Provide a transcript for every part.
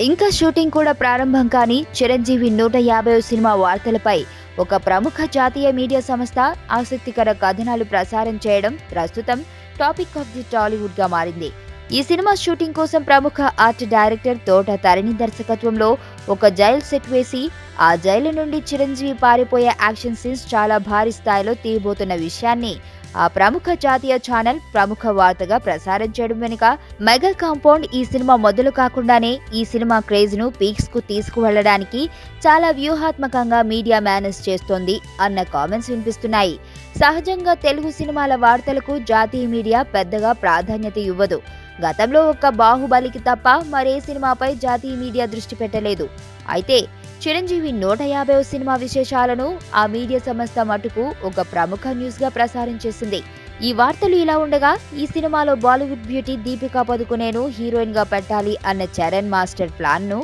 ఇంకా షూటింగ్ కూడా ప్రారంభం కాని చిరంజీవి 150వ సినిమా వార్తలపై ఒక ప్రముఖ జాతీయ మీడియా సంస్థ ఆసక్తికర కథనాలు ప్రసారం చేయడం ప్రస్తుతం టాపిక్ ఆఫ్ ది టాలీవుడ్ గా మారింది. ఈ సినిమా షూటింగ్ కోసం ప్రముఖ ఆర్ట్ డైరెక్టర్ తోట తరణి దర్శకత్వంలో ఒక జైలు సెట్ వేసి ఆ జైలు నుండి చిరంజీవి పారిపోయే యాక్షన్ సీన్స్ చాలా భారీ స్థాయిలో తీయబోతున్న విషయాన్ని ఆ ప్రముఖ జాతీయ ఛానల్ ప్రముఖ వార్తగా ప్రసారం చేయడం వెనుక మెగా కాంపౌండ్ ఈ సినిమా మొదలు కాకుండానే ఈ సినిమా క్రేజ్ ను పీక్స్ కు తీసుకువెళ్లడానికి చాలా వ్యూహాత్మకంగా మీడియా మేనేజ్ చేస్తోంది అన్న కామెంట్స్ వినిపిస్తున్నాయి. సహజంగా తెలుగు సినిమాల వార్తలకు జాతీయ మీడియా పెద్దగా ప్రాధాన్యత ఇవ్వదు. గతంలో ఒక్క బాహుబలికి తప్ప మరే సినిమాపై జాతీయ మీడియా దృష్టి పెట్టలేదు. అయితే చిరంజీవి 150వ సినిమా విశేషాలను ఆ మీడియా సంస్థ మటుకు ఒక ప్రముఖ న్యూస్ గా ప్రసారం చేసింది. ఈ వార్తలు ఇలా ఉండగా ఈ సినిమాలో బాలీవుడ్ బ్యూటీ దీపికా పదుకొనెను హీరోయిన్ గా పెట్టాలి అన్న చరణ్ మాస్టర్ ప్లాన్ ను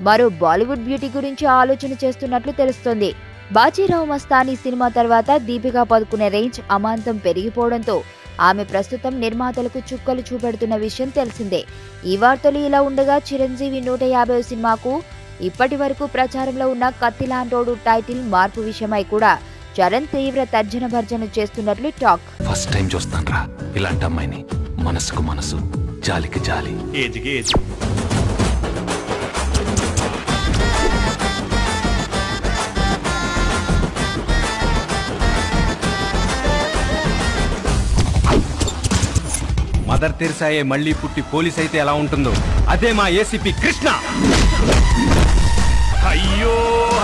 మరో బాలీవుడ్ బ్యూటీ గురించి ఆలోచన చేస్తున్నట్లు తెలుస్తోంది. బాజీరావు మస్తానీ సినిమా తర్వాత దీపికా పదుకొనె రేంజ్ అమాంతం పెరిగిపోవడంతో ఆమె ప్రస్తుతం నిర్మాతలకు చుక్కలు చూపెడుతున్న విషయం తెలిసిందే. ఈ వార్తలు ఇలా ఉండగా చిరంజీవి 150వ సినిమాకు ఇప్పటి వరకు ప్రచారంలో ఉన్న కత్తిలాంటోడు టైటిల్ మార్పు విషయమై కూడా చరణ్ తీవ్ర తర్జన భర్జన చేస్తున్నట్లు టాక్. ఫస్ట్ టైం చూస్తాన్రా ఇలాంటి అమ్మాయిని. మనసుకు మనసు, జాలికి జాలి. ఏజ్కి ఏజ్. మదర్ తెరిసాయే మళ్ళీ పుట్టి పోలీస్ అయితే ఎలా ఉంటుందో అదే మా ఏసీపీ కృష్ణ. అయ్యో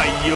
అయ్యో.